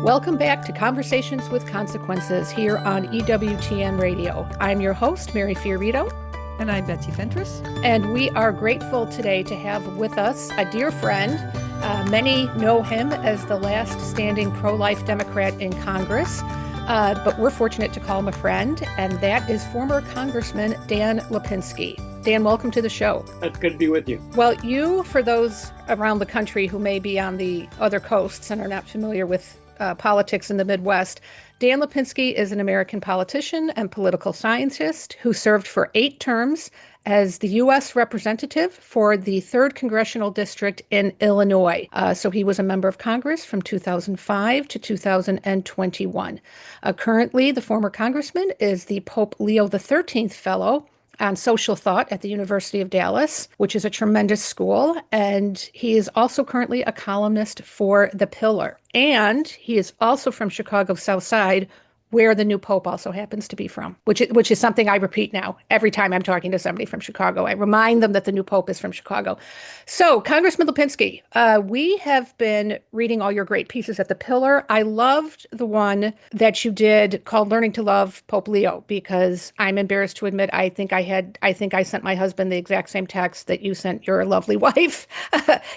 Welcome back to Conversations with Consequences here on EWTN Radio. I'm your host, Mary Fiorito. And I'm Betsy Fentress. And we are grateful today to have with us a dear friend. Many know him as the last standing pro-life Democrat in Congress, but we're fortunate to call him a friend, and that is former Congressman Dan Lipinski. Dan, welcome to the show. It's good to be with you. Well, you, for those around the country who may be on the other coasts and are not familiar with politics in the Midwest, Dan Lipinski is an American politician and political scientist who served for 8 terms as the U.S. representative for the 3rd Congressional District in Illinois. So he was a member of Congress from 2005 to 2021. Currently, the former congressman is the Pope Leo XIII Fellow on social thought at the University of Dallas, which is a tremendous school. And he is also currently a columnist for The Pillar. And he is also from Chicago's South Side, where the new Pope also happens to be from, which is something I repeat now. Every time I'm talking to somebody from Chicago, I remind them that the new Pope is from Chicago. So, Congressman Lipinski, we have been reading all your great pieces at The Pillar. I loved the one that you did called Learning to Love Pope Leo, because I'm embarrassed to admit I think I sent my husband the exact same text that you sent your lovely wife.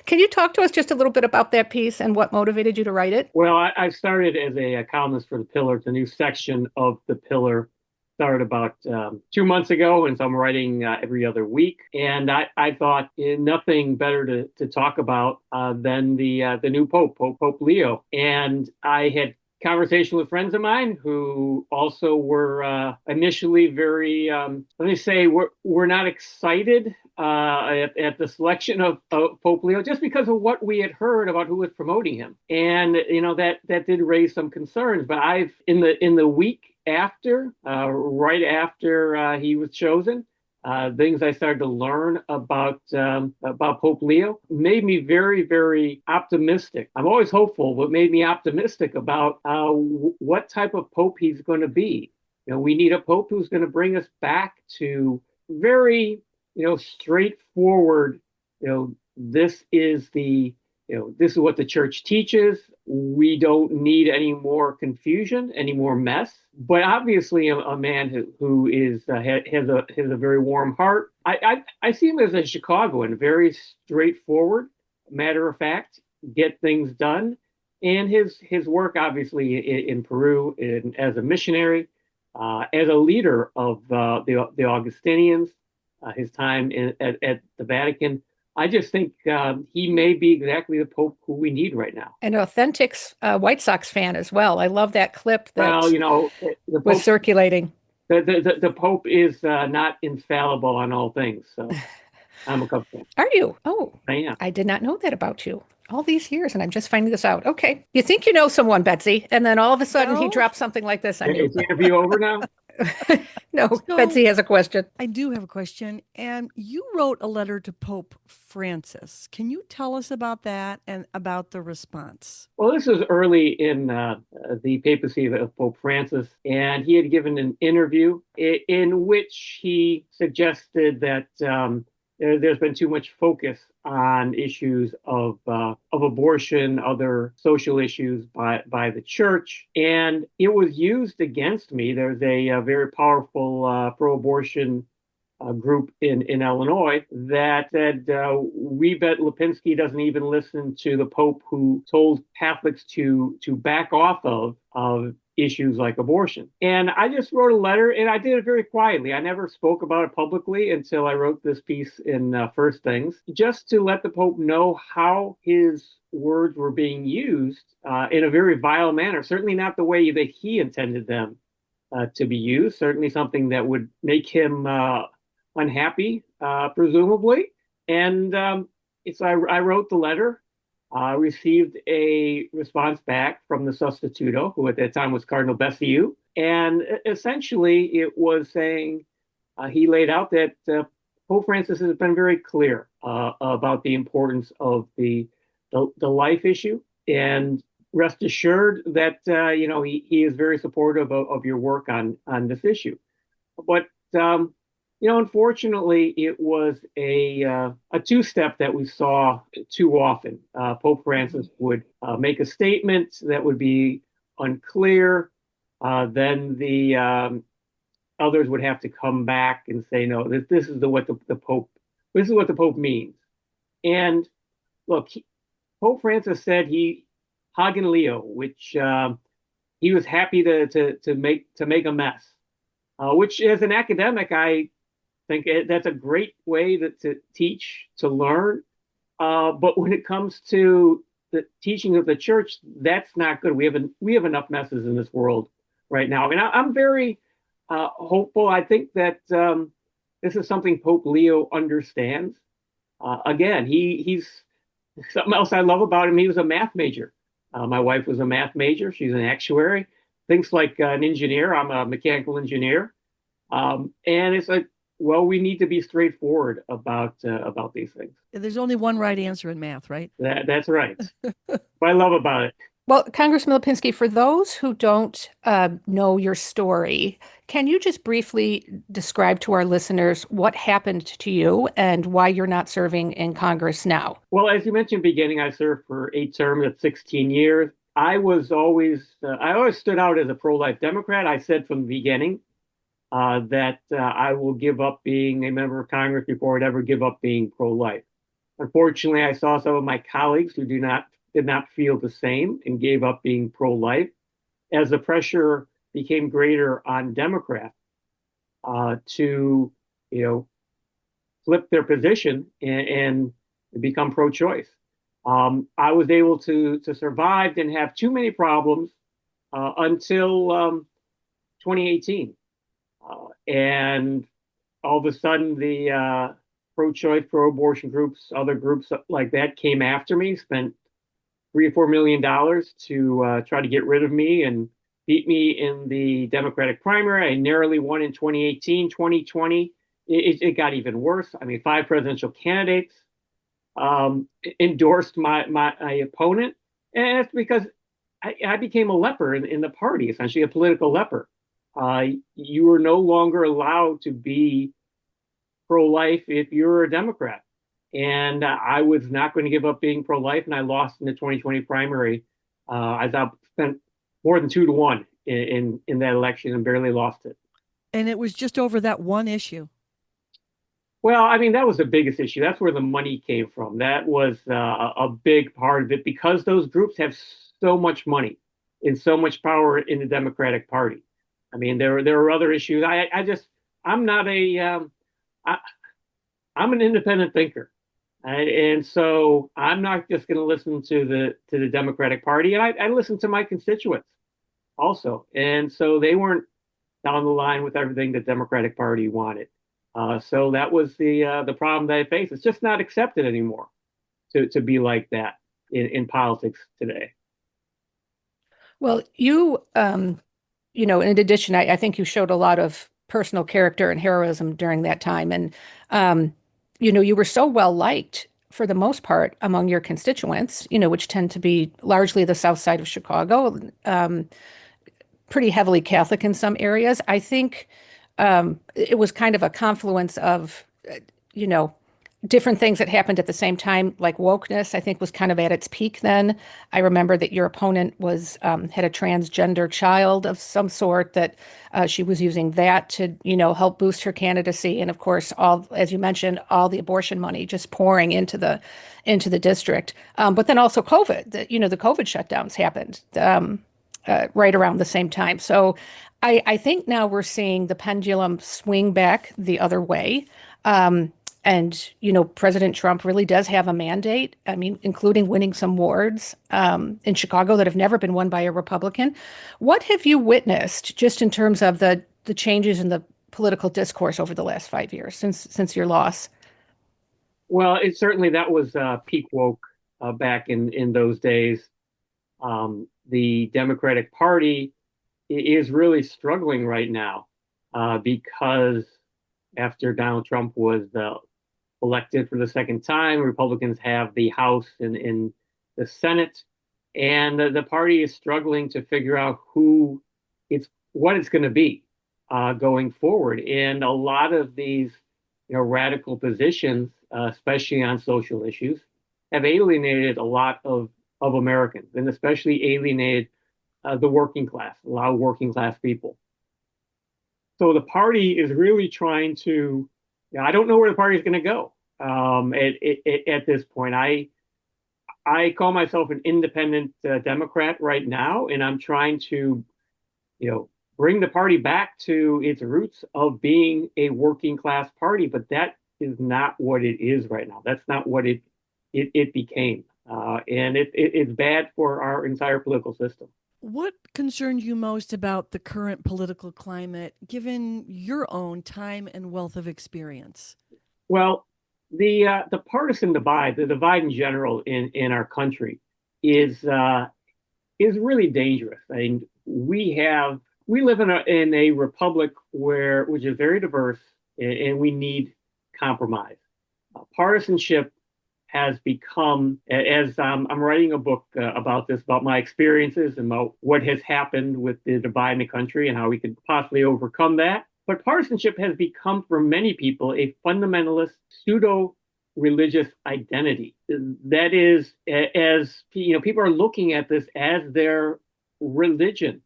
Can you talk to us just a little bit about that piece and what motivated you to write it? Well, I started as a columnist for The Pillar. It's a new section of The Pillar. Started about 2 months ago, and so I'm writing every other week. And I thought nothing better to talk about than the new Pope Leo. And I had conversation with friends of mine who also were initially very, let me say, we're not excited at the selection of Pope Leo, just because of what we had heard about who was promoting him. And, that did raise some concerns. But I've, in the week after, right after he was chosen, things I started to learn about Pope Leo made me very, very optimistic. I'm always hopeful, but made me optimistic about what type of Pope he's going to be. We need a Pope who's going to bring us back to very, straightforward. This is this is what the church teaches. We don't need any more confusion, any more mess. But obviously, a man who is has a very warm heart. I see him as a Chicagoan, very straightforward, matter of fact, get things done. And his work, obviously, in Peru, as a missionary, as a leader of the Augustinians, his time at the Vatican. I just think he may be exactly the Pope who we need right now. An authentic White Sox fan as well. I love that clip that the Pope was circulating. The Pope is not infallible on all things. So I'm a Cubs fan. Are you? Oh, I am. I did not know that about you all these years, and I'm just finding this out. Okay. You think you know someone, Betsy, and then all of a sudden he drops something like this on you. Is the interview over now? No, so, Betsy has a question. I do have a question. And you wrote a letter to Pope Francis. Can you tell us about that and about the response? Well, this was early in the papacy of Pope Francis, and he had given an interview in which he suggested that there's been too much focus on issues of abortion, other social issues by the church, and it was used against me. There's a very powerful pro-abortion group in Illinois that said, we bet Lipinski doesn't even listen to the Pope who told Catholics to back off of issues like abortion. And I just wrote a letter, and I did it very quietly. I never spoke about it publicly until I wrote this piece in First Things, just to let the Pope know how his words were being used in a very vile manner, certainly not the way that he intended them to be used, certainly something that would make him unhappy, presumably. And so I wrote the letter. Received a response back from the Sostituto, who at that time was Cardinal Bessiou. And essentially it was saying, he laid out that Pope Francis has been very clear about the importance of the life issue. And rest assured that, he is very supportive of your work on this issue. But unfortunately, it was a two-step that we saw too often. Pope Francis would make a statement that would be unclear, then the others would have to come back and say, no, this is what the Pope, this is what the Pope means. And look, Pope Francis said Hagen Leo, which he was happy to make a mess, which as an academic, I think that's a great way to teach, to learn. But when it comes to the teaching of the church, that's not good. We have enough messes in this world right now. And I'm very hopeful. I think that this is something Pope Leo understands. Again, he's something else I love about him. He was a math major. My wife was a math major. She's an actuary. Thinks like an engineer. I'm a mechanical engineer. And it's like, well, we need to be straightforward about these things. There's only one right answer in math, right? That's right. What I love about it. Well, Congressman Lipinski, for those who don't know your story, can you just briefly describe to our listeners what happened to you and why you're not serving in Congress now? Well, as you mentioned, beginning, I served for 8 terms at 16 years. I always stood out as a pro-life Democrat. I said from the beginning that I will give up being a member of Congress before I'd ever give up being pro-life. Unfortunately, I saw some of my colleagues who did not feel the same and gave up being pro-life as the pressure became greater on Democrats to, flip their position and become pro-choice. I was able to survive, didn't have too many problems until 2018. And all of a sudden, the pro-choice, pro-abortion groups, other groups like that came after me, spent $3 or $4 million to try to get rid of me and beat me in the Democratic primary. I narrowly won in 2018. 2020, it got even worse. I mean, 5 presidential candidates endorsed my opponent. And it's because I became a leper in the party, essentially a political leper. You were no longer allowed to be pro-life if you're a Democrat. And I was not going to give up being pro-life, and I lost in the 2020 primary. I spent more than 2-1 in that election and barely lost it. And it was just over that one issue. Well, I mean, that was the biggest issue. That's where the money came from. That was a big part of it because those groups have so much money and so much power in the Democratic Party. I mean, there are other issues. I'm not I'm an independent thinker. And so I'm not just going to listen to the Democratic Party. And I listen to my constituents also. And so they weren't down the line with everything the Democratic Party wanted. So that was the problem that I faced. It's just not accepted anymore to be like that in politics today. Well, in addition, I think you showed a lot of personal character and heroism during that time. And, you were so well liked for the most part among your constituents, which tend to be largely the south side of Chicago, pretty heavily Catholic in some areas. I think it was kind of a confluence of, different things that happened at the same time, like wokeness, I think was kind of at its peak then. I remember that your opponent had a transgender child of some sort that she was using that to, help boost her candidacy. And of course, as you mentioned, all the abortion money just pouring into the district. But then also COVID, the COVID shutdowns happened right around the same time. So I think now we're seeing the pendulum swing back the other way. And, President Trump really does have a mandate, I mean, including winning some wards in Chicago that have never been won by a Republican. What have you witnessed just in terms of the changes in the political discourse over the last 5 years since your loss? Well, that was peak woke back in those days. The Democratic Party is really struggling right now because after Donald Trump was elected for the second time, Republicans have the House and in the Senate, and the party is struggling to figure out what it's going to be going forward. And a lot of these, radical positions, especially on social issues, have alienated a lot of Americans, and especially alienated the working class, allow working class people. So the party is really trying to, I don't know where the party is going to go at this point. I call myself an independent Democrat right now, and I'm trying to, bring the party back to its roots of being a working class party. But that is not what it is right now. That's not what it became, and it's bad for our entire political system. What concerns you most about the current political climate, given your own time and wealth of experience? Well, the partisan divide, the divide in general in our country, is really dangerous. I mean, we live in a republic which is very diverse, and we need compromise. Partisanship has become, as I'm writing a book about this, about my experiences and about what has happened with the divide in the country and how we could possibly overcome that. But partisanship has become, for many people, a fundamentalist, pseudo-religious identity. That is, as people are looking at this as their religion.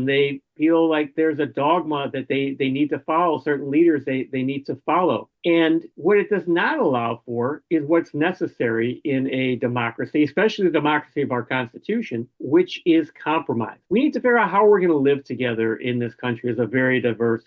They feel like there's a dogma that they need to follow, certain leaders they need to follow. And what it does not allow for is what's necessary in a democracy, especially the democracy of our Constitution, which is compromise. We need to figure out how we're going to live together in this country as a very diverse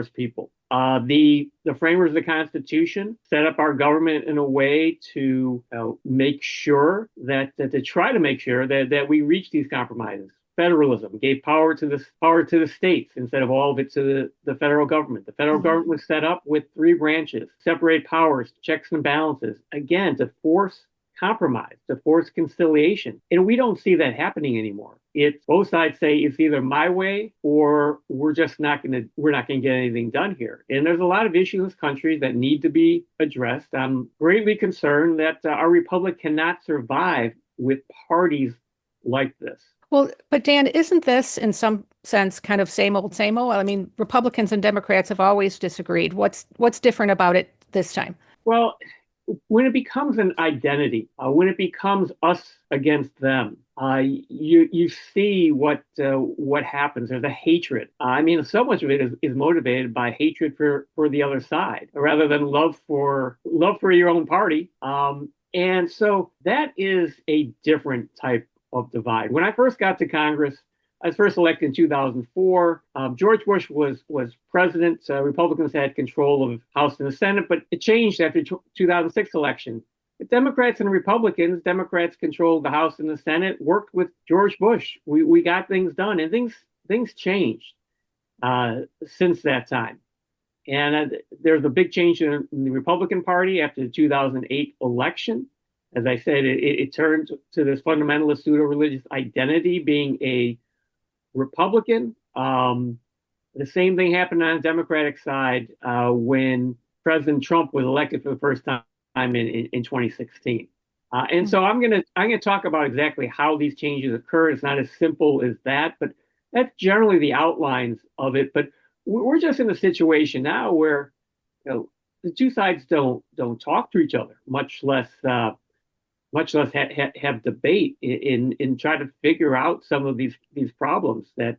people. The framers of the Constitution set up our government in a way to make sure that we reach these compromises. Federalism gave power to the states instead of all of it to the federal government. The federal government was set up with 3 branches, separate powers, checks and balances, again, to force compromise, to force conciliation. And we don't see that happening anymore. It's both sides say it's either my way or we're not going to get anything done here. And there's a lot of issues in this country that need to be addressed. I'm greatly concerned that our republic cannot survive with parties like this. Well, but Dan, isn't this in some sense kind of same old, same old? I mean, Republicans and Democrats have always disagreed. What's different about it this time? Well, when it becomes an identity, when it becomes us against them, you see what happens. There's a hatred. I mean, so much of it is motivated by hatred for the other side, rather than love for your own party. And so that is a different type of divide. When I first got to Congress, I was first elected in 2004. George Bush was president. Republicans had control of House and the Senate, but it changed after the 2006 election. The Democrats and Republicans, Democrats controlled the House and the Senate, worked with George Bush. We got things done, and things changed since that time. And there's a big change in the Republican Party after the 2008 election. As I said, it turned to this fundamentalist pseudo-religious identity, being a Republican. The same thing happened on the Democratic side when President Trump was elected for the first time in 2016. And so I'm gonna talk about exactly how these changes occur. It's not as simple as that, but that's generally the outlines of it. But we're just in a situation now where the two sides don't talk to each other, much less have debate in try to figure out some of these problems that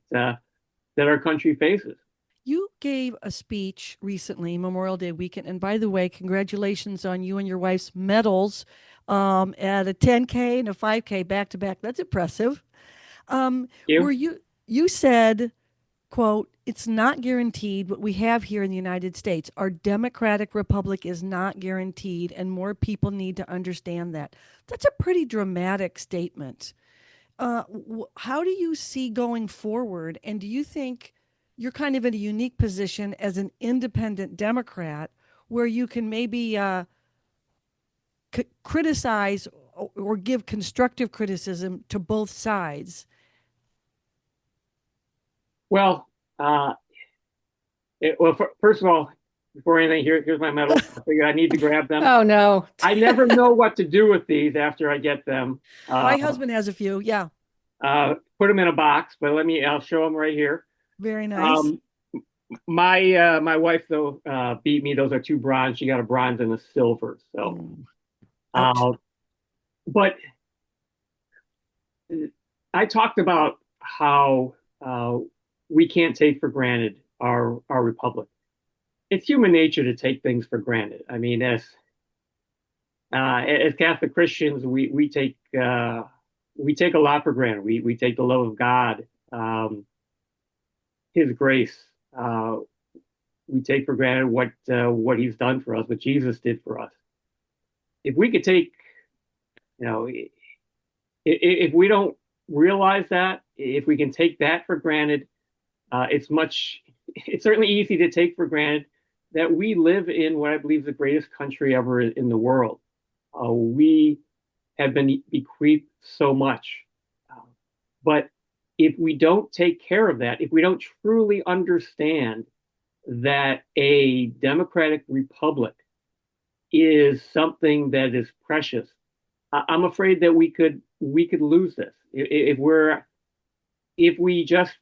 our country faces. You gave a speech recently, Memorial Day weekend, and by the way, congratulations on you and your wife's medals at a 10K and a 5K back to back. That's impressive. Where you said, quote, "It's not guaranteed what we have here in the United States. Our democratic republic is not guaranteed, and more people need to understand that." That's a pretty dramatic statement. How do you see going forward? And do you think you're kind of in a unique position as an independent Democrat where you can maybe criticize or give constructive criticism to both sides? Well, first of all, before anything, here's my medals. I figure I need to grab them. Oh, no. I never know what to do with these after I get them. My husband has a few. Yeah. Put them in a box, but I'll show them right here. Very nice. My wife, though, beat me. Those are 2 bronze. She got a bronze and a silver. So, but I talked about how we can't take for granted our republic. It's human nature to take things for granted. I mean, as Catholic Christians, we take a lot for granted. We take the love of God, His grace. We take for granted what He's done for us, what Jesus did for us. If we could take, if we don't realize that, if we can take that for granted, it's certainly easy to take for granted that we live in what I believe is the greatest country ever in the world. We have been bequeathed so much. But if we don't take care of that, if we don't truly understand that a democratic republic is something that is precious, I'm afraid that we could lose this if we just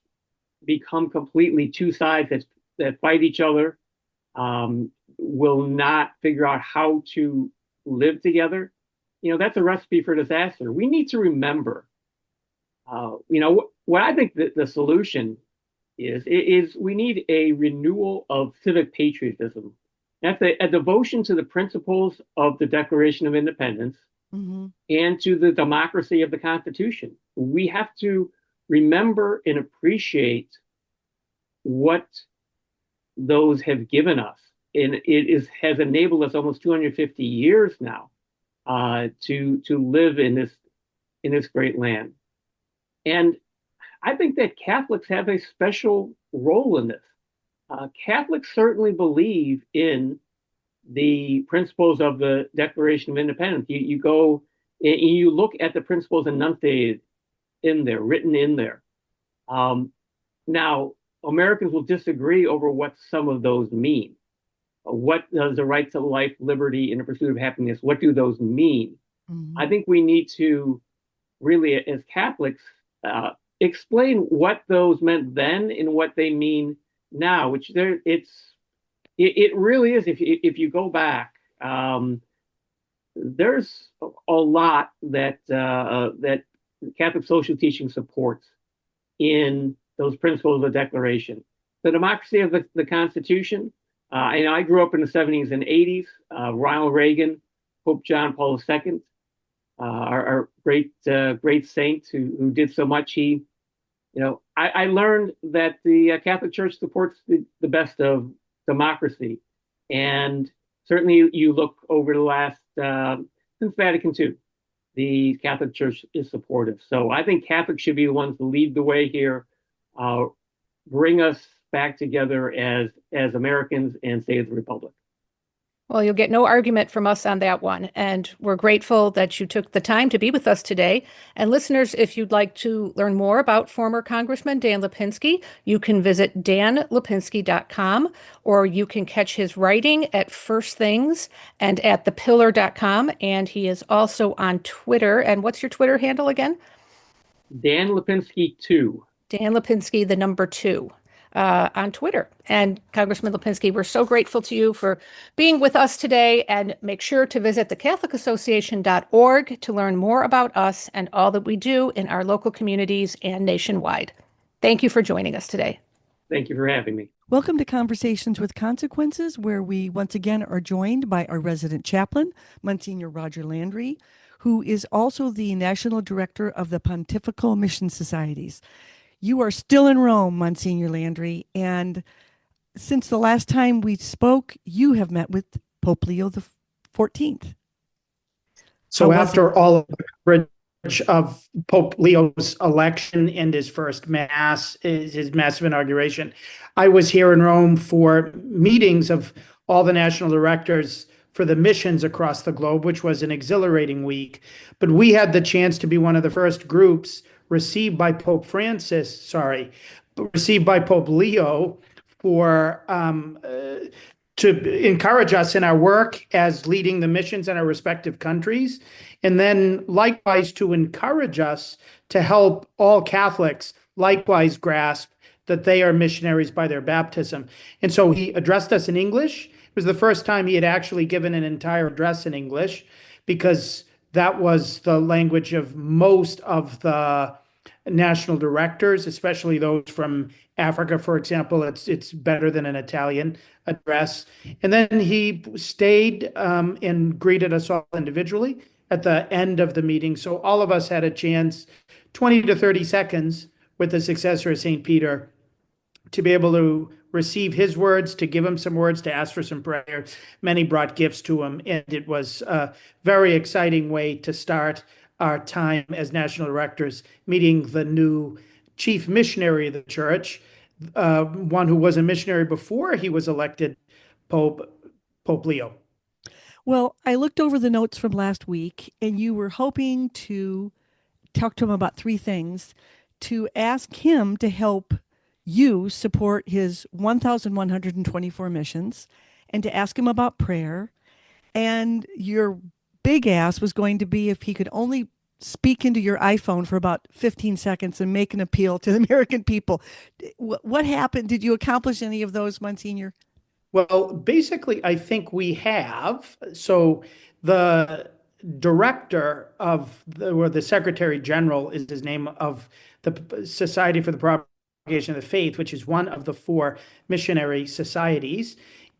become completely two sides that fight each other, will not figure out how to live together. That's a recipe for disaster. We need to remember, what I think the solution is we need a renewal of civic patriotism. That's a devotion to the principles of the Declaration of Independence, mm-hmm. and to the democracy of the Constitution. We have to remember and appreciate what those have given us. And has enabled us almost 250 years now to live in this great land. And I think that Catholics have a special role in this. Catholics certainly believe in the principles of the Declaration of Independence. You go and you look at the principles enunciated in there, written in there. Now, Americans will disagree over what some of those mean. What does the right to life, liberty, and the pursuit of happiness, what do those mean? Mm-hmm. I think we need to really, as Catholics, explain what those meant then and what they mean now, which it really is. If you go back, there's a lot that Catholic social teaching supports in those principles of the Declaration. The democracy of the Constitution. I grew up in the 70s and 80s. Ronald Reagan, Pope John Paul II, our great saint who did so much. I learned that the Catholic Church supports the best of democracy, and certainly you look over the last since Vatican II, the Catholic Church is supportive. So I think Catholics should be the ones to lead the way here, bring us back together as Americans and save the Republic. Well, you'll get no argument from us on that one. And we're grateful that you took the time to be with us today. And listeners, if you'd like to learn more about former Congressman Dan Lipinski, you can visit danlipinski.com, or you can catch his writing at First Things and at thepillar.com. And he is also on Twitter. And what's your Twitter handle again? Dan Lipinski 2. Dan Lipinski, the number 2. On Twitter. And Congressman Lipinski, we're so grateful to you for being with us today, and make sure to visit thecatholicassociation.org to learn more about us and all that we do in our local communities and nationwide. Thank you for joining us today. Thank you for having me. Welcome to Conversations with Consequences, where we once again are joined by our resident chaplain, Monsignor Roger Landry, who is also the National Director of the Pontifical Mission Societies. You are still in Rome, Monsignor Landry, and since the last time we spoke, you have met with Pope Leo XIV. So after all of the coverage of Pope Leo's election and his first mass, his massive inauguration, I was here in Rome for meetings of all the national directors for the missions across the globe, which was an exhilarating week. But we had the chance to be one of the first groups received by Pope Leo to encourage us in our work as leading the missions in our respective countries, and then likewise to encourage us to help all Catholics likewise grasp that they are missionaries by their baptism. And so he addressed us in English. It was the first time he had actually given an entire address in English, because that was the language of most of the national directors, especially those from Africa, for example. It's better than an Italian address. And then he stayed and greeted us all individually at the end of the meeting. So all of us had a chance, 20 to 30 seconds with the successor of St. Peter, to be able to receive his words, to give him some words, to ask for some prayer. Many brought gifts to him, and it was a very exciting way to start our time as national directors, meeting the new chief missionary of the church, one who was a missionary before he was elected Pope Leo. Well, I looked over the notes from last week, and you were hoping to talk to him about three things: to ask him to help you support his 1,124 missions, and to ask him about prayer. And your big ask was going to be if he could only speak into your iPhone for about 15 seconds and make an appeal to the American people. What happened? Did you accomplish any of those, Monsignor? Well, basically, I think we have. So the director or the Secretary General is his name, of the Society for the Propagation of the Faith, which is one of the four missionary societies,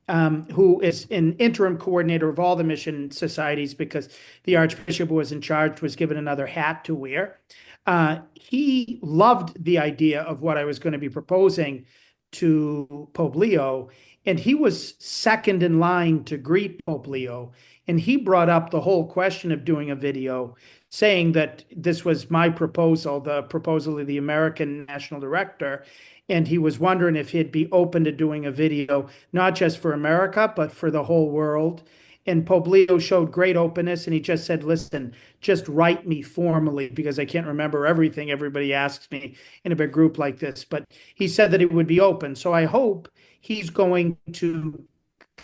who is an interim coordinator of all the mission societies because the Archbishop who was in charge was given another hat to wear. He loved the idea of what I was going to be proposing to Pope Leo, and he was second in line to greet Pope Leo. And he brought up the whole question of doing a video, saying that this was my proposal, the proposal of the American national director. And he was wondering if he'd be open to doing a video, not just for America, but for the whole world. And Pope Leo showed great openness, and he just said, listen, just write me formally, because I can't remember everything everybody asks me in a big group like this. But he said that it would be open. So I hope he's going to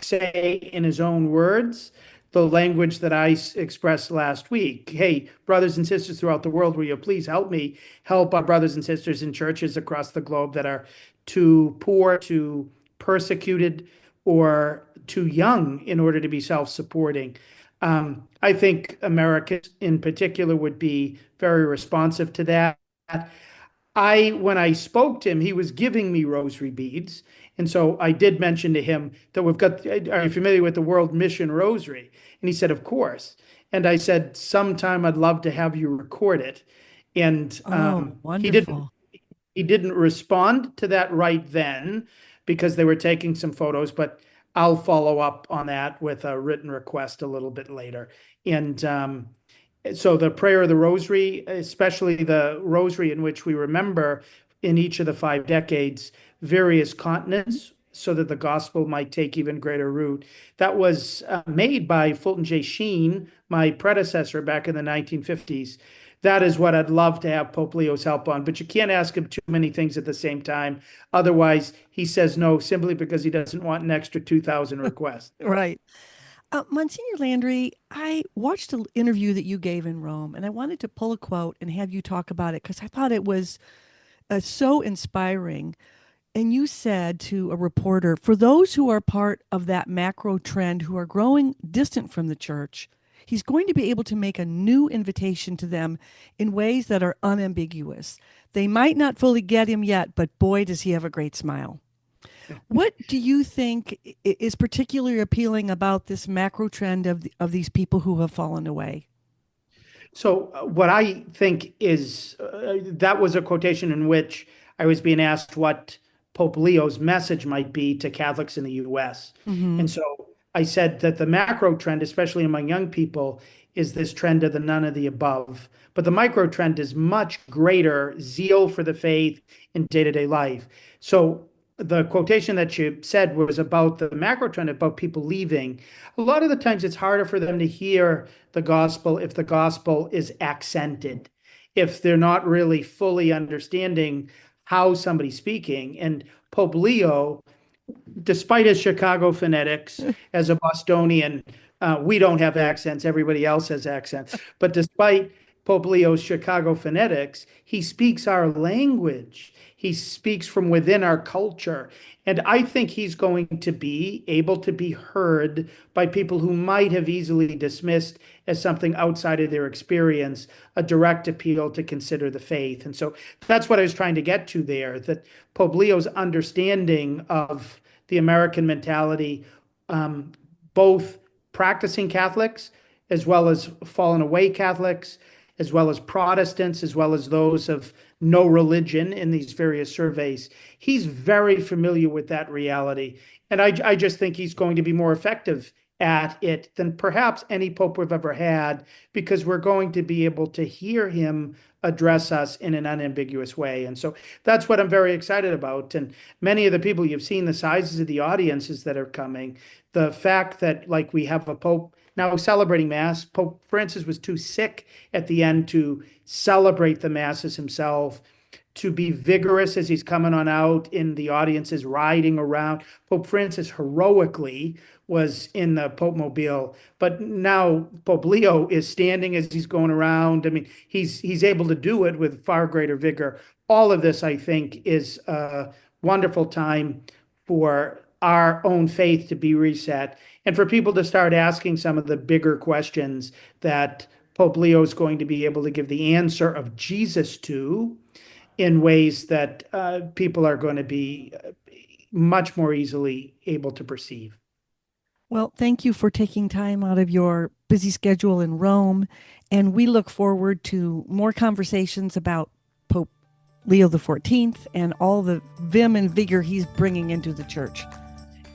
say in his own words the language that I expressed last week. Hey, brothers and sisters throughout the world, will you please help me help our brothers and sisters in churches across the globe that are too poor, too persecuted, or too young in order to be self-supporting. I think Americans in particular would be very responsive to that. When I spoke to him, he was giving me rosary beads. And so I did mention to him that are you familiar with the World Mission Rosary? And he said, of course. And I said, sometime I'd love to have you record it. And wonderful. He didn't respond to that right then because they were taking some photos, but I'll follow up on that with a written request a little bit later. And so the prayer of the rosary, especially the rosary in which we remember in each of the 5 decades various continents so that the gospel might take even greater root. That was made by Fulton J. Sheen, my predecessor back in the 1950s. That is what I'd love to have Pope Leo's help on, but you can't ask him too many things at the same time. Otherwise, he says no simply because he doesn't want an extra 2,000 requests. Right. Monsignor Landry, I watched an interview that you gave in Rome, and I wanted to pull a quote and have you talk about it because I thought it was so inspiring. And you said to a reporter, for those who are part of that macro trend who are growing distant from the church, he's going to be able to make a new invitation to them in ways that are unambiguous. They might not fully get him yet, but boy, does he have a great smile. What do you think is particularly appealing about this macro trend of these people who have fallen away? So what I think is that was a quotation in which I was being asked what Pope Leo's message might be to Catholics in the U.S. Mm-hmm. And so I said that the macro trend, especially among young people, is this trend of the none of the above. But the micro trend is much greater zeal for the faith in day-to-day life. So the quotation that you said was about the macro trend, about people leaving. A lot of the times it's harder for them to hear the gospel if the gospel is accented, if they're not really fully understanding how somebody's speaking. And Pope Leo, despite his Chicago phonetics, as a Bostonian, we don't have accents. Everybody else has accents. But despite Pope Leo's Chicago phonetics. He speaks our language. He speaks from within our culture. And I think he's going to be able to be heard by people who might have easily dismissed as something outside of their experience, a direct appeal to consider the faith. And so that's what I was trying to get to there, that Pope Leo's understanding of the American mentality, both practicing Catholics as well as fallen away Catholics, as well as Protestants, as well as those of no religion in these various surveys. He's very familiar with that reality. And I just think he's going to be more effective at it than perhaps any pope we've ever had, because we're going to be able to hear him address us in an unambiguous way. And so that's what I'm very excited about. And many of the people, you've seen the sizes of the audiences that are coming, the fact that like we have a pope now celebrating Mass. Pope Francis was too sick at the end to celebrate the Masses himself, to be vigorous as he's coming on out in the audiences, riding around. Pope Francis heroically was in the Pope Mobile, but now Pope Leo is standing as he's going around. I mean, he's able to do it with far greater vigor. All of this, I think, is a wonderful time for our own faith to be reset and for people to start asking some of the bigger questions that Pope Leo is going to be able to give the answer of Jesus to in ways that people are going to be much more easily able to perceive. Well, thank you for taking time out of your busy schedule in Rome. And we look forward to more conversations about Pope Leo XIV and all the vim and vigor he's bringing into the church.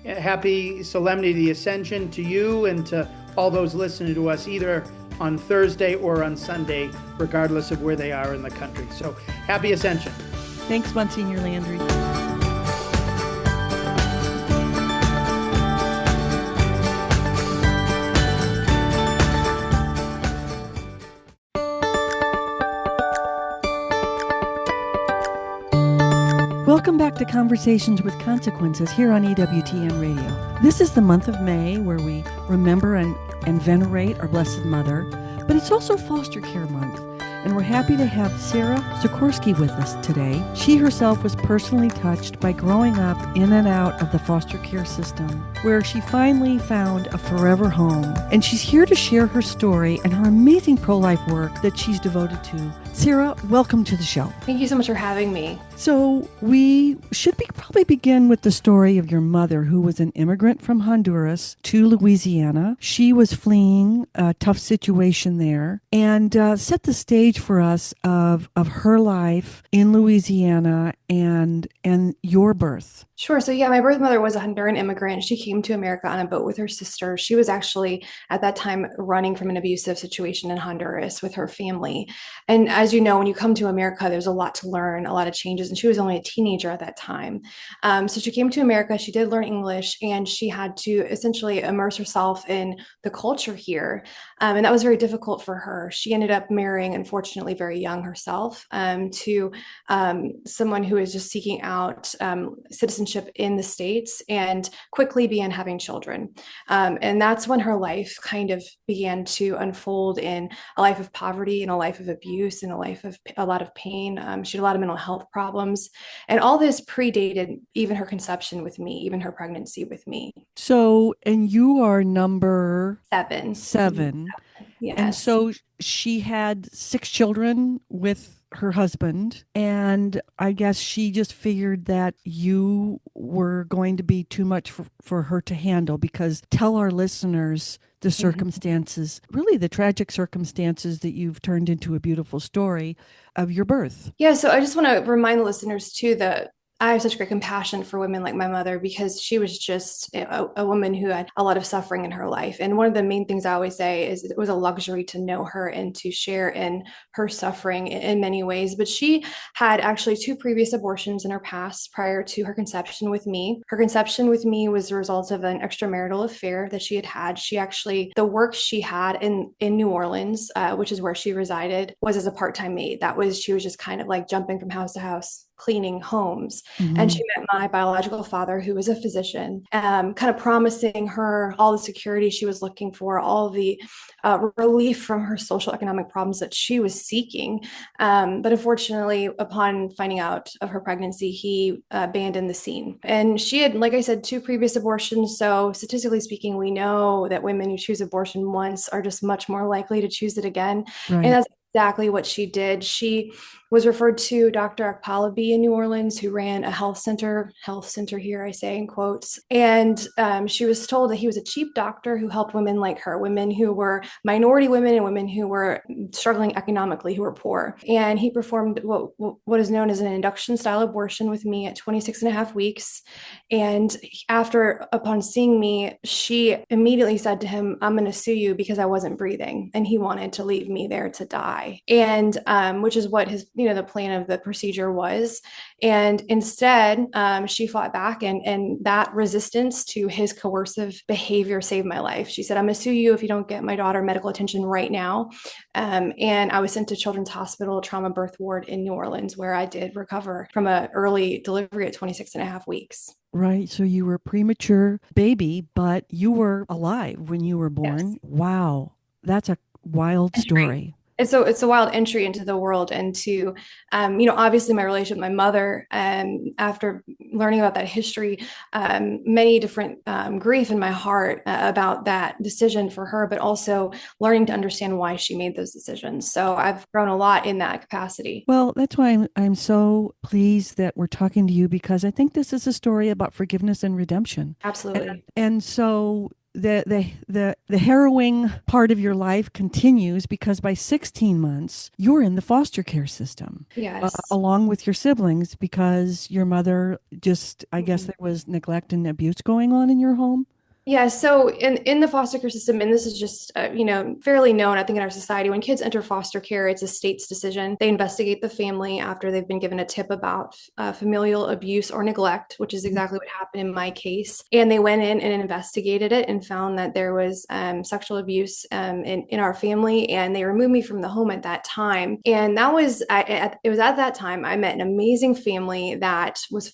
Happy Solemnity of the Ascension to you and to all those listening to us either on Thursday or on Sunday, regardless of where they are in the country. So happy Ascension. Thanks, Monsignor Landry. Welcome back to Conversations with Consequences here on EWTN Radio. This is the month of May where we remember and venerate our Blessed Mother, but it's also Foster Care Month, and we're happy to have Sarah Sikorsky with us today. She herself was personally touched by growing up in and out of the foster care system, where she finally found a forever home, and she's here to share her story and her amazing pro-life work that she's devoted to. Sarah, welcome to the show. Thank you so much for having me. So we should probably begin with the story of your mother, who was an immigrant from Honduras to Louisiana. She was fleeing a tough situation there, and set the stage for us of her life in Louisiana and your birth. Sure. So yeah, my birth mother was a Honduran immigrant. She came to America on a boat with her sister. She was actually at that time running from an abusive situation in Honduras with her family. And as you know, when you come to America, there's a lot to learn, a lot of changes. And she was only a teenager at that time. So she came to America. She did learn English, and she had to essentially immerse herself in the culture here. And that was very difficult for her. She ended up marrying, unfortunately, very young herself, to someone who was just seeking out citizenship in the States and quickly began having children. And that's when her life kind of began to unfold in a life of poverty and a life of abuse and a life of a lot of pain. She had a lot of mental health problems. And all this predated even her conception with me, even her pregnancy with me. So, and you are number seven. Yes. And so she had 6 children with her husband, and I guess she just figured that you were going to be too much for her to handle, because tell our listeners the circumstances, really the tragic circumstances that you've turned into a beautiful story of your birth. Yeah, so I just want to remind the listeners too that I have such great compassion for women like my mother, because she was just a woman who had a lot of suffering in her life. And one of the main things I always say is it was a luxury to know her and to share in her suffering in many ways. But she had actually 2 previous abortions in her past prior to her conception with me. Her conception with me was the result of an extramarital affair that she had had. She actually, the work she had in New Orleans, which is where she resided, was as a part-time maid. She was just kind of like jumping from house to house. cleaning homes. Mhm. And she met my biological father, who was a physician, kind of promising her all the security she was looking for, all the relief from her social economic problems that she was seeking. But unfortunately, upon finding out of her pregnancy, he abandoned the scene. And she had, like I said, 2 previous abortions. So statistically speaking, we know that women who choose abortion once are just much more likely to choose it again. Right. And that's exactly what she did. She was referred to Dr. Akpalabi in New Orleans, who ran a health center here, I say in quotes. And she was told that he was a cheap doctor who helped women like her, women who were minority women and women who were struggling economically, who were poor. And he performed what is known as an induction style abortion with me at 26 and a half weeks. And upon seeing me, she immediately said to him, "I'm going to sue you because I wasn't breathing." And he wanted to leave me there to die. And which is what his, the plan of the procedure was. And instead, she fought back, and that resistance to his coercive behavior saved my life. She said, "I'm going to sue you if you don't get my daughter medical attention right now." And I was sent to Children's Hospital Trauma Birth Ward in New Orleans, where I did recover from an early delivery at 26 and a half weeks. Right. So you were a premature baby, but you were alive when you were born. Yes. Wow. That's a wild story. And so it's a wild entry into the world, and to, obviously my relationship with my mother, after learning about that history, many different grief in my heart about that decision for her, but also learning to understand why she made those decisions. So I've grown a lot in that capacity. Well, that's why I'm so pleased that we're talking to you, because I think this is a story about forgiveness and redemption. Absolutely. And so the harrowing part of your life continues, because by 16 months you're in the foster care system. Yes. Along with your siblings, because your mother just, I guess there was neglect and abuse going on in your home. Yeah, so in the foster care system, and this is just fairly known, I think, in our society, when kids enter foster care, it's a state's decision. They investigate the family after they've been given a tip about familial abuse or neglect, which is exactly what happened in my case. And they went in and investigated it and found that there was sexual abuse in our family, and they removed me from the home at that time. And that was it was at that time I met an amazing family that was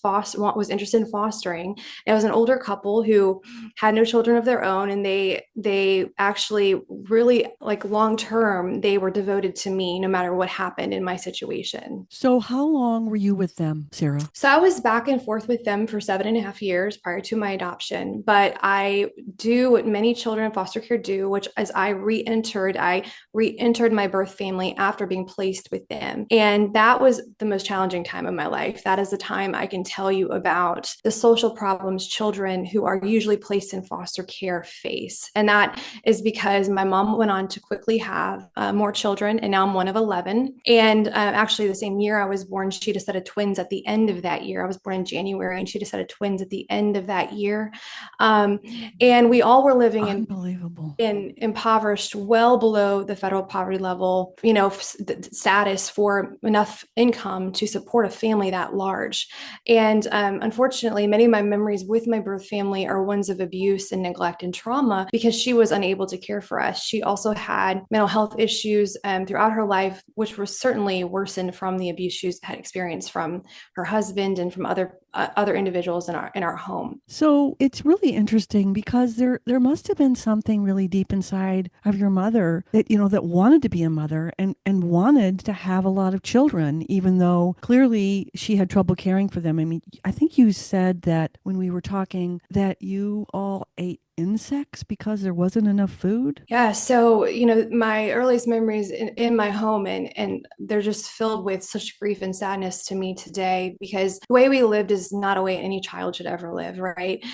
interested in fostering. It was an older couple who had no children of their own, and they actually really, like, long term, they were devoted to me no matter what happened in my situation. So how long were you with them, Sarah? So I was back and forth with them for 7.5 years prior to my adoption, but I do what many children in foster care do, which is I re-entered my birth family after being placed with them. And that was the most challenging time of my life. That is the time I can tell you about the social problems children who are usually placed in foster care face. And that is because my mom went on to quickly have more children, and now I'm one of 11. And actually, the same year I was born, she had a set of twins at the end of that year. I was born in January, and she had a set of twins at the end of that year. And we all were living in impoverished, well below the federal poverty level, status for enough income to support a family that large. And unfortunately, many of my memories with my birth family are ones of abuse and neglect and trauma, because she was unable to care for us. She also had mental health issues throughout her life, which were certainly worsened from the abuse she had experienced from her husband and from other individuals in our home. So it's really interesting, because there must have been something really deep inside of your mother that that wanted to be a mother and wanted to have a lot of children, even though clearly she had trouble caring for them. I mean, I think you said that when we were talking that you all ate insects because there wasn't enough food. Yeah. So, my earliest memories in my home, and they're just filled with such grief and sadness to me today, because the way we lived is not a way any child should ever live, right?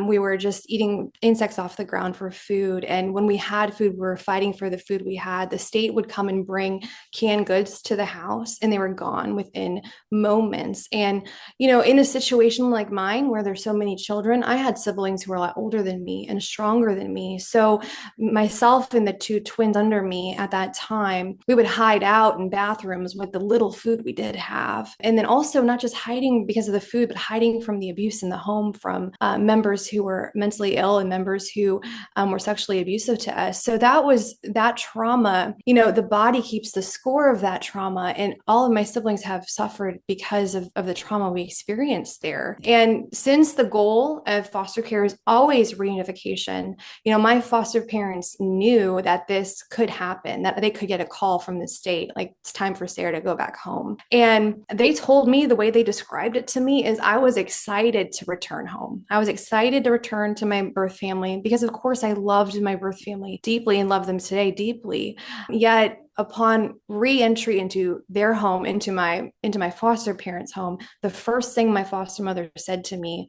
We were just eating insects off the ground for food. And when we had food, we were fighting for the food we had. The state would come and bring canned goods to the house, and they were gone within moments. And, in a situation like mine, where there's so many children, I had siblings who were a lot older than me. and stronger than me. So myself and the two twins under me at that time, we would hide out in bathrooms with the little food we did have. And then also not just hiding because of the food, but hiding from the abuse in the home from members who were mentally ill and members who were sexually abusive to us. So that trauma, the body keeps the score of that trauma. And all of my siblings have suffered because of the trauma we experienced there. And since the goal of foster care is always reunification, my foster parents knew that this could happen, that they could get a call from the state, like, it's time for Sarah to go back home. And they told me, the way they described it to me is, I was excited to return home. I was excited to return to my birth family because, of course, I loved my birth family deeply and love them today deeply. Yet upon re-entry into their home, into my foster parents' home, the first thing my foster mother said to me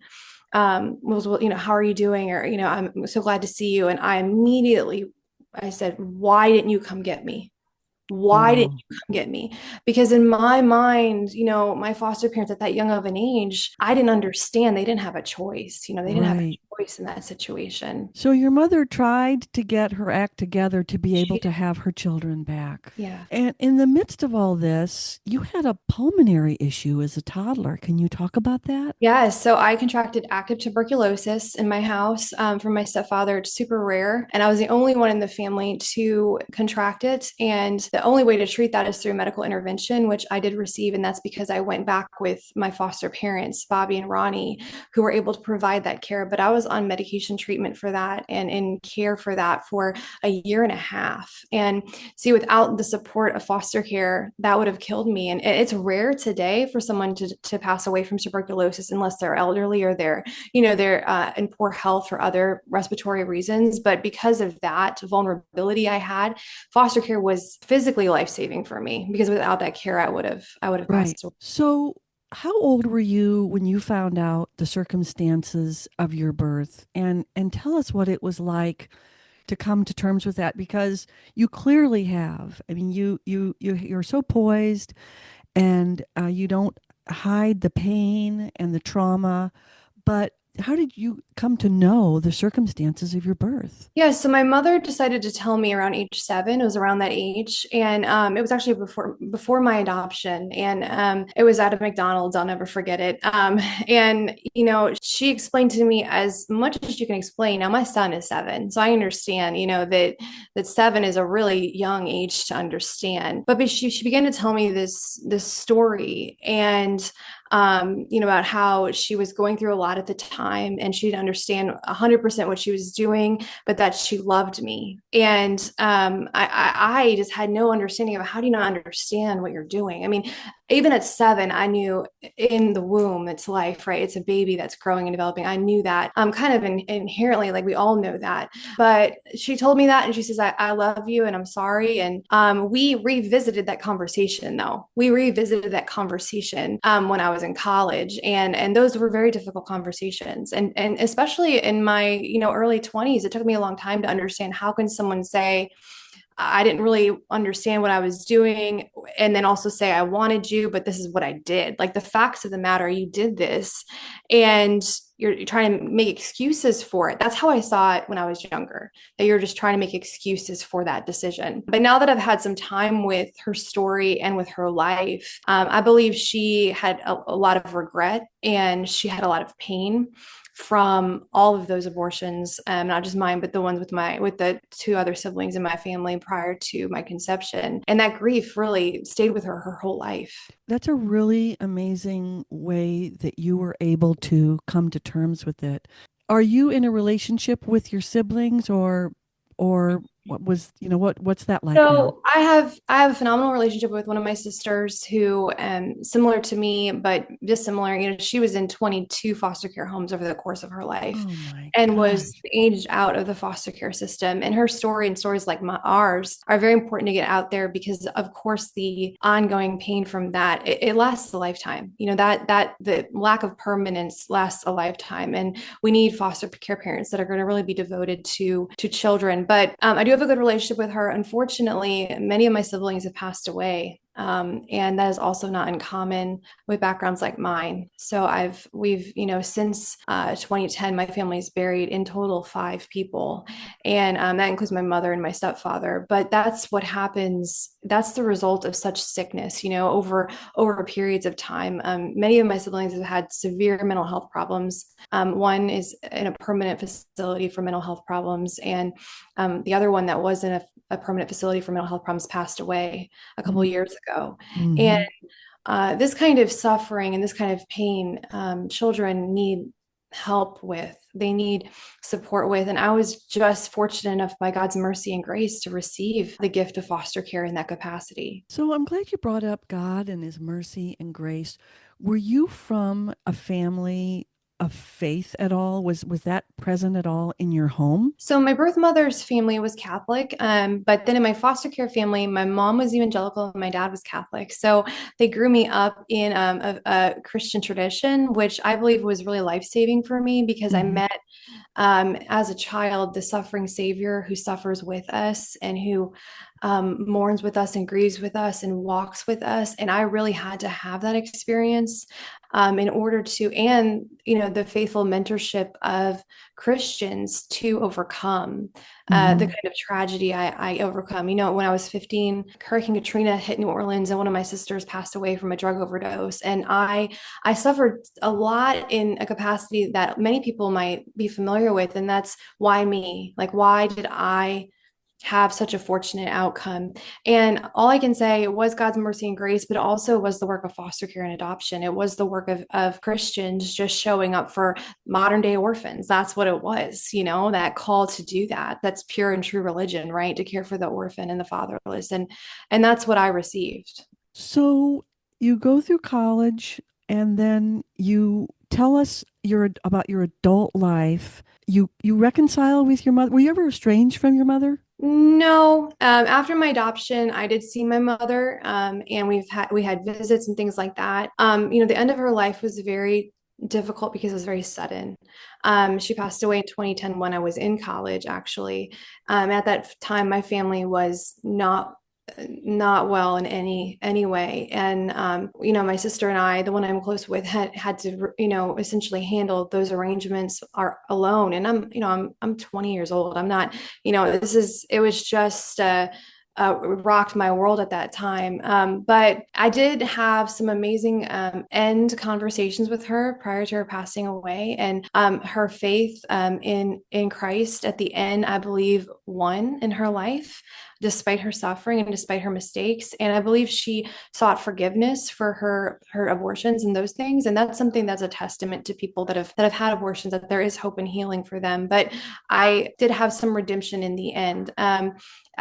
was, well, how are you doing? Or, I'm so glad to see you. And I said, why didn't you come get me? Why didn't you come get me? Because in my mind, my foster parents at that young of an age, I didn't understand. They didn't have a choice. They didn't have a choice in that situation. So your mother tried to get her act together to be able to have her children back. Yeah. And in the midst of all this, you had a pulmonary issue as a toddler. Can you talk about that? Yeah. So I contracted active tuberculosis in my house from my stepfather. It's super rare. And I was the only one in the family to contract it. And the only way to treat that is through medical intervention, which I did receive. And that's because I went back with my foster parents, Bobby and Ronnie, who were able to provide that care. But I was on medication treatment for that and in care for that for a year and a half. And see, without the support of foster care, that would have killed me. And it's rare today for someone to pass away from tuberculosis unless they're elderly or they're in poor health for other respiratory reasons. But because of that vulnerability I had, foster care was physically life-saving for me, because without that care, I would have passed away. So how old were you when you found out the circumstances of your birth? And tell us what it was like to come to terms with that, because you clearly have. I mean, you're so poised, and you don't hide the pain and the trauma. But how did you come to know the circumstances of your birth? Yeah, so my mother decided to tell me around age 7. It was around that age, and it was actually before my adoption, and it was at a McDonald's. I'll never forget it. And she explained to me as much as you can explain. Now my son is 7, so I understand, that 7 is a really young age to understand. But she began to tell me this story, and about how she was going through a lot at the time, and she didn't understand 100% what she was doing, but that she loved me. And I just had no understanding of, how do you not understand what you're doing? I mean, even at 7, I knew in the womb, it's life, right? It's a baby that's growing and developing. I knew that kind of inherently, like we all know that. But she told me that, and she says, I love you and I'm sorry. And we revisited that conversation, though. We revisited that conversation when I was in college. And those were very difficult conversations. And especially in my, early 20s, it took me a long time to understand, how can someone say, I didn't really understand what I was doing, and then also say, I wanted you, but this is what I did. Like, the facts of the matter, you did this, and you're trying to make excuses for it. That's how I saw it when I was younger, that you're just trying to make excuses for that decision. But now that I've had some time with her story and with her life, I believe she had a lot of regret, and she had a lot of pain from all of those abortions, not just mine, but the ones with the 2 other siblings in my family prior to my conception. And that grief really stayed with her whole life. That's a really amazing way that you were able to come to terms with it. Are you in a relationship with your siblings, or what was, what's that like now? So I have a phenomenal relationship with one of my sisters who, similar to me, but dissimilar. She was in 22 foster care homes over the course of her life, and was aged out of the foster care system. And her story, and stories like ours, are very important to get out there, because of course the ongoing pain from that, it lasts a lifetime. That the lack of permanence lasts a lifetime, and we need foster care parents that are going to really be devoted to children. But I do have a good relationship with her. Unfortunately, many of my siblings have passed away And that is also not uncommon with backgrounds like mine. So we've, since 2010, my family's buried in total 5 people. And that includes my mother and my stepfather. But that's what happens. That's the result of such sickness, over periods of time. Many of my siblings have had severe mental health problems. One is in a permanent facility for mental health problems. And the other one that was in a permanent facility for mental health problems passed away a couple of years ago. Mm-hmm. And this kind of suffering and this kind of pain, children need help with, they need support with. And I was just fortunate enough by God's mercy and grace to receive the gift of foster care in that capacity. So I'm glad you brought up God and his mercy and grace. Were you from a family of faith at all? Was that present at all in your home? So my birth mother's family was Catholic, but then in my foster care family, my mom was evangelical and my dad was Catholic. So they grew me up in a Christian tradition, which I believe was really life-saving for me because I met as a child the suffering Savior who suffers with us and who mourns with us and grieves with us and walks with us. And I really had to have that experience in order to, and, the faithful mentorship of Christians to overcome the kind of tragedy I overcome. When I was 15, Hurricane Katrina hit New Orleans and one of my sisters passed away from a drug overdose. And I suffered a lot in a capacity that many people might be familiar with. And that's why me? Like, why did I have such a fortunate outcome? And all I can say, it was God's mercy and grace, but it also was the work of foster care and adoption. It was the work of Christians just showing up for modern day orphans. That's what it was, that call to do that. That's pure and true religion, right? To care for the orphan and the fatherless. And that's what I received. So you go through college and then you tell us about your adult life. You reconcile with your mother. Were you ever estranged from your mother? No. After my adoption, I did see my mother, and we had visits and things like that. The end of her life was very difficult because it was very sudden. She passed away in 2010 when I was in college, actually. At that time, my family was not well in any way. And my sister and I, the one I'm close with, had to essentially handle those arrangements alone. And I'm 20 years old. I'm not, it was just rocked my world at that time. But I did have some amazing end conversations with her prior to her passing away, and her faith in Christ at the end, I believe, won in her life, despite her suffering and despite her mistakes. And I believe she sought forgiveness for her abortions and those things. And that's something that's a testament to people that have had abortions, that there is hope and healing for them. But I did have some redemption in the end.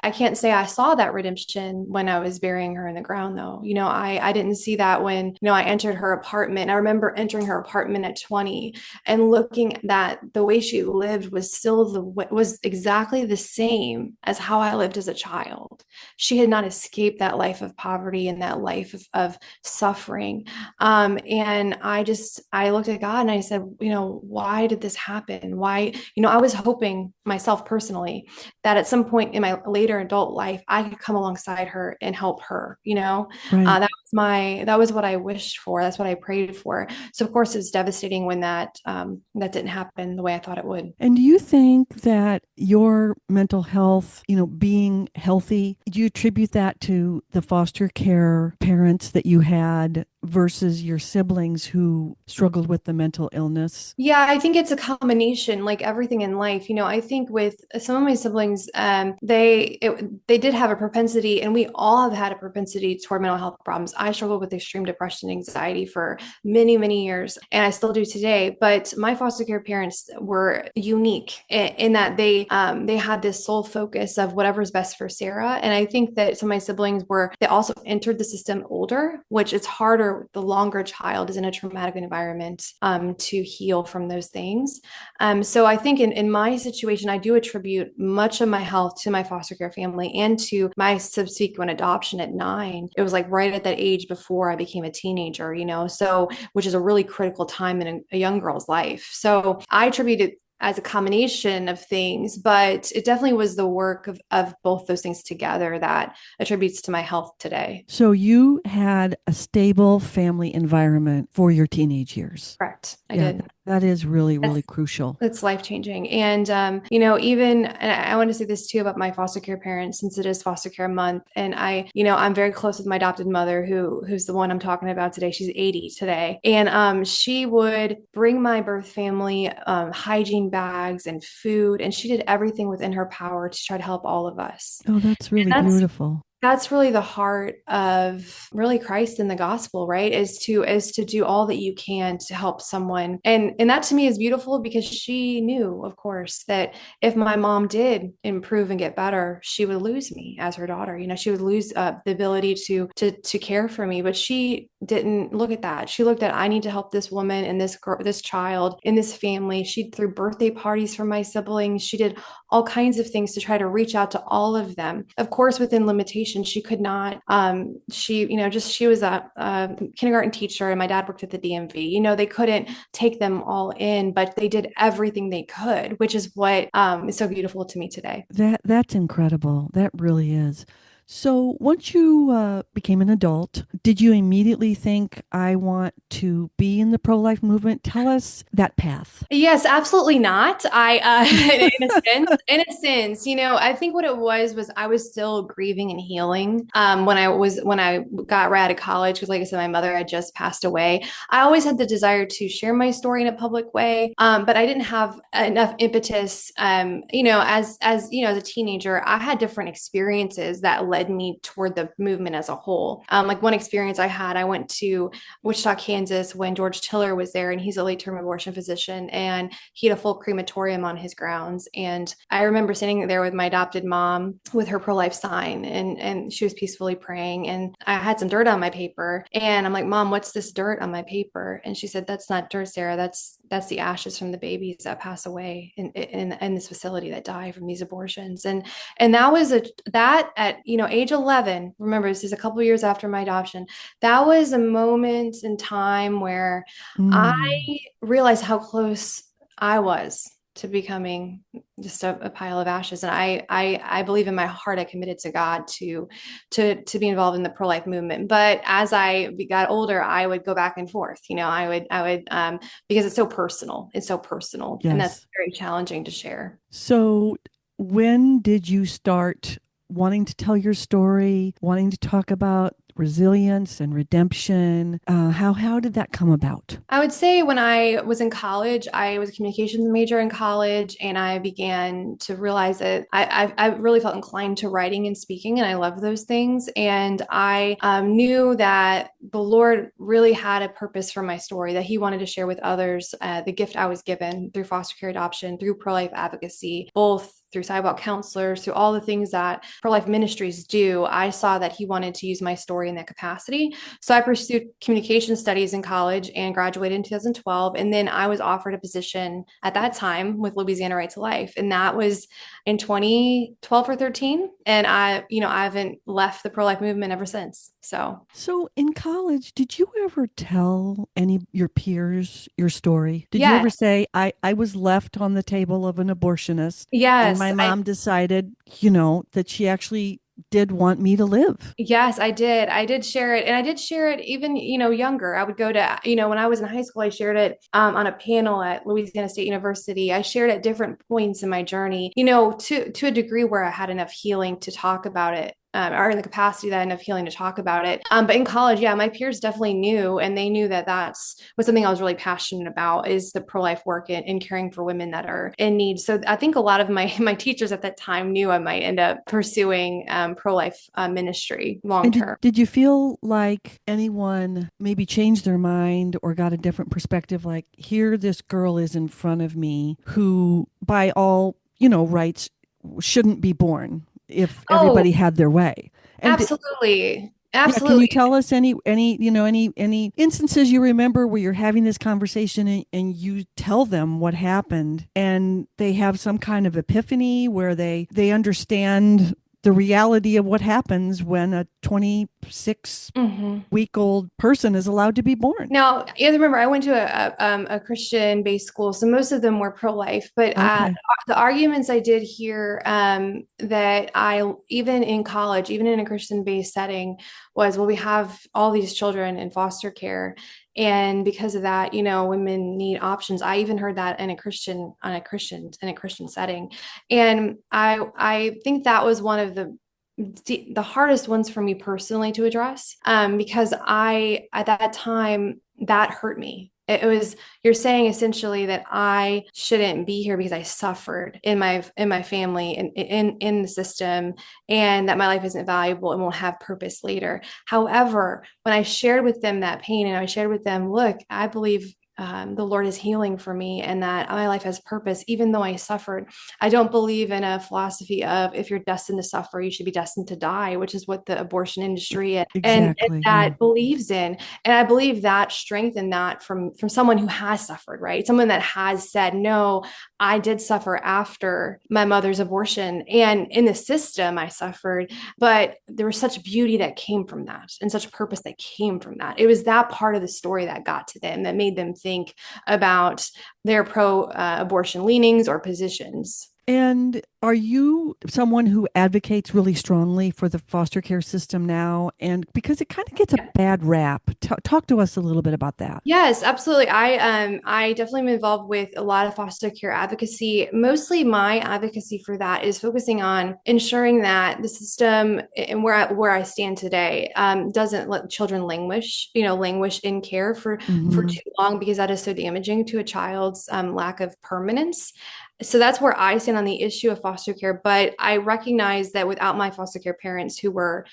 I can't say I saw that redemption when I was burying her in the ground, though. I didn't see that when, I entered her apartment. I remember entering her apartment at 20 and looking that the way she lived was exactly the same as how I lived as a child. She had not escaped that life of poverty and that life of suffering. And I looked at God and I said, why did this happen? Why, I was hoping myself personally that at some point in my later adult life, I could come alongside her and help her, Right. that was what I wished for. That's what I prayed for. So of course it's devastating when that didn't happen the way I thought it would. And do you think that your mental health, being healthy, do you attribute that to the foster care parents that you had versus your siblings who struggled with the mental illness? Yeah, I think it's a combination, like everything in life. I think with some of my siblings, they did have a propensity, and we all have had a propensity toward mental health problems. I struggled with extreme depression and anxiety for many, many years, and I still do today. But my foster care parents were unique in that they had this sole focus of whatever's best for Sarah. And I think that some of my siblings they also entered the system older, which it's harder the longer a child is in a traumatic environment to heal from those things. So I think in my situation, I do attribute much of my health to my foster care family and to my subsequent adoption at 9. It was like right at that age before I became a teenager, so which is a really critical time in a young girl's life. So I attribute it as a combination of things, but it definitely was the work of both those things together that attributes to my health today. So you had a stable family environment for your teenage years. Correct. I Yeah, did. that is really, really That's- crucial. It's life-changing. And, even, and I want to say this too about my foster care parents, since it is foster care month. And I'm very close with my adopted mother, who's the one I'm talking about today. She's 80 today. And she would bring my birth family hygiene bags and food, and she did everything within her power to try to help all of us. Oh, that's really beautiful. That's really the heart of really Christ in the gospel, right? Is to do all that you can to help someone. And that to me is beautiful, because she knew, of course, that if my mom did improve and get better, she would lose me as her daughter. She would lose the ability to care for me. But she didn't look at that. She looked at, I need to help this woman and this girl, this child in this family. She threw birthday parties for my siblings. She did all kinds of things to try to reach out to all of them. Of course, within limitations, she could not. She was a kindergarten teacher, and my dad worked at the DMV. They couldn't take them all in, but they did everything they could, which is what is so beautiful to me today. That's incredible. That really is. So once you became an adult, did you immediately think, I want to be in the pro-life movement? Tell us that path. Yes, absolutely not. In a sense, I think what it was I was still grieving and healing when I got right out of college, because like I said, my mother had just passed away. I always had the desire to share my story in a public way, but I didn't have enough impetus. As a teenager, I had different experiences that led me toward the movement as a whole. Like one experience I went to Wichita, Kansas when George Tiller was there, and he's a late-term abortion physician, and he had a full crematorium on his grounds. And I remember sitting there with my adopted mom with her pro-life sign, and she was peacefully praying, and I had some dirt on my paper, and I'm like, Mom, what's this dirt on my paper? And she said, that's not dirt, Sarah. That's the ashes from the babies that pass away in this facility, that die from these abortions. And that was that at age 11. Remember, this is a couple of years after my adoption. That was a moment in time where I realized how close I was to becoming just a pile of ashes. And I believe in my heart, I committed to God to be involved in the pro-life movement. But as I got older, I would go back and forth. I would because it's so personal. It's so personal. Yes. And that's very challenging to share. So when did you start wanting to tell your story, wanting to talk about resilience and redemption? How did that come about? I would say when I was in college, I was a communications major in college, and I began to realize that I really felt inclined to writing and speaking, and I love those things. And I knew that the Lord really had a purpose for my story, that He wanted to share with others the gift I was given through foster care adoption, through pro-life advocacy, both through sidewalk counselors, through all the things that pro-life ministries do. I saw that He wanted to use my story in that capacity. So I pursued communication studies in college and graduated in 2012. And then I was offered a position at that time with Louisiana Right to Life. And that was in 2012 or 13. And I haven't left the pro-life movement ever since. So in college, did you ever tell any of your peers your story? Did Yes. you ever say, I was left on the table of an abortionist? Yes. And my mom decided, that she actually did want me to live. Yes, I did. I did share it. And I did share it even, younger. I would go to, when I was in high school, I shared it on a panel at Louisiana State University. I shared at different points in my journey, to a degree where I had enough healing to talk about it. Or in the capacity that I had enough healing to talk about it. But in college, my peers definitely knew, and they knew that was something I was really passionate about, is the pro-life work and caring for women that are in need. So I think a lot of my teachers at that time knew I might end up pursuing pro-life ministry long term. Did you feel like anyone maybe changed their mind or got a different perspective? Like, here this girl is in front of me who, by all, rights, shouldn't be born if everybody had their way. And absolutely. Absolutely. Can you tell us any instances you remember where you're having this conversation and you tell them what happened and they have some kind of epiphany where they understand the reality of what happens when a 20 6-week-old person is allowed to be born. Now, you have to remember, I went to a Christian-based school, so most of them were pro-life. But the arguments I did hear that I, even in college, even in a Christian-based setting, was, well, we have all these children in foster care, and because of that, women need options. I even heard that in a Christian setting, and I think that was one of the hardest ones for me personally to address, because at that time, that hurt me. It was, you're saying essentially that I shouldn't be here because I suffered in my family and in the system, and that my life isn't valuable and won't have purpose later. However, when I shared with them that pain, and I shared with them, look, I believe the Lord is healing for me, and that my life has purpose, even though I suffered. I don't believe in a philosophy of, if you're destined to suffer, you should be destined to die, which is what the abortion industry and that believes in. And I believe that strengthened that from someone who has suffered, right? Someone that has said, no, I did suffer after my mother's abortion, and in the system I suffered, but there was such beauty that came from that, and such purpose that came from that. It was that part of the story that got to them, that made them think about their pro-abortion leanings or positions. And are you someone who advocates really strongly for the foster care system now? And because it kind of gets a bad rap. Talk to us a little bit about that. Yes, absolutely. I definitely am involved with a lot of foster care advocacy. Mostly my advocacy for that is focusing on ensuring that the system, and where I stand today, doesn't let children languish in care for too long, because that is so damaging to a child's lack of permanence. So that's where I stand on the issue of foster care. But I recognize that without my foster care parents, who were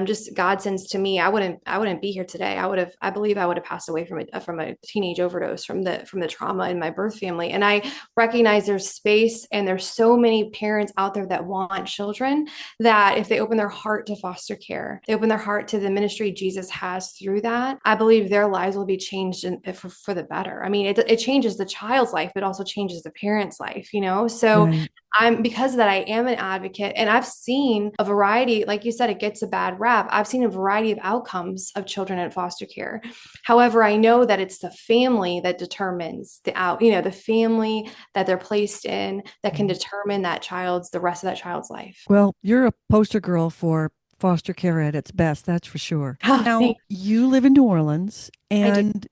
just godsends to me, I wouldn't be here today. I believe I would have passed away from a teenage overdose from the trauma in my birth family. And I recognize there's space, and there's so many parents out there that want children, that if they open their heart to foster care, they open their heart to the ministry Jesus has through that, I believe their lives will be changed for the better. I mean, it changes the child's life, but also changes the parent's life, So right. Because of that, I am an advocate, and I've seen a variety, like you said, it gets a bad rap. I've seen a variety of outcomes of children in foster care. However, I know that it's the family that determines the family that they're placed in, that can determine the rest of that child's life. Well, you're a poster girl for foster care at its best, that's for sure. Now, you live in New Orleans, and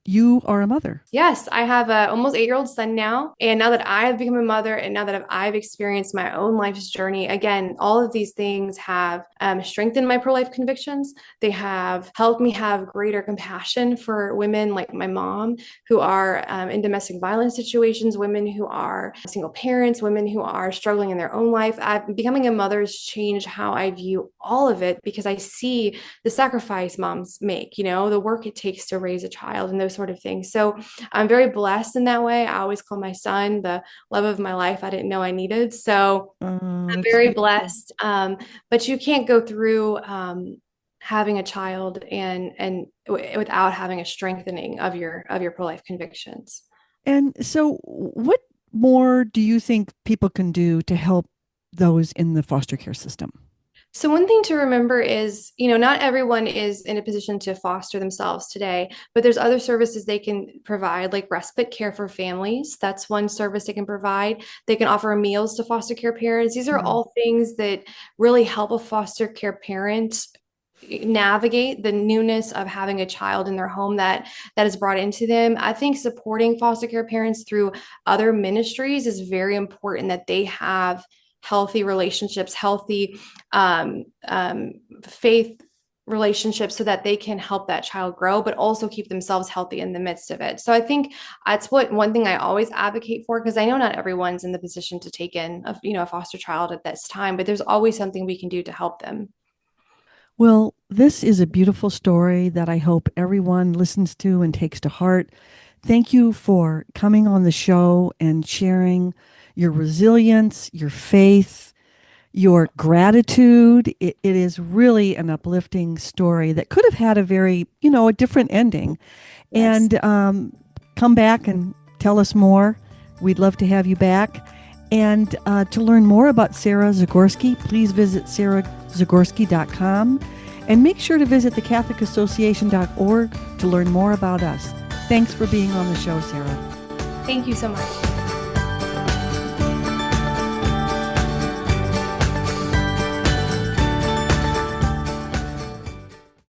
you are a mother. Yes, I have a almost 8-year-old son now. And now that I have become a mother, and now that I've experienced my own life's journey, again, all of these things have strengthened my pro-life convictions. They have helped me have greater compassion for women like my mom, who are in domestic violence situations, women who are single parents, women who are struggling in their own life. Becoming a mother has changed how I view all of it, because I see the sacrifice moms make, the work it takes to raise a child, and those sort of things. So I'm very blessed in that way. I always call my son the love of my life I didn't know I needed. So I'm very blessed. But you can't go through having a child and without having a strengthening of your pro-life convictions. And so what more do you think people can do to help those in the foster care system? So one thing to remember is, not everyone is in a position to foster themselves today, but there's other services they can provide, like respite care for families. That's one service they can provide. They can offer meals to foster care parents. These are all things that really help a foster care parent navigate the newness of having a child in their home that is brought into them. I think supporting foster care parents through other ministries is very important, that they have healthy relationships, healthy faith relationships, so that they can help that child grow, but also keep themselves healthy in the midst of it. So I think that's one thing I always advocate for, because I know not everyone's in the position to take in a foster child at this time, but there's always something we can do to help them. Well, this is a beautiful story that I hope everyone listens to and takes to heart. Thank you for coming on the show and sharing your resilience, your faith, your gratitude. It is really an uplifting story that could have had a very, a different ending. Yes. And come back and tell us more. We'd love to have you back. And to learn more about Sarah Zagorski, please visit sarahzagorski.com. And make sure to visit thecatholicassociation.org to learn more about us. Thanks for being on the show, Sarah. Thank you so much.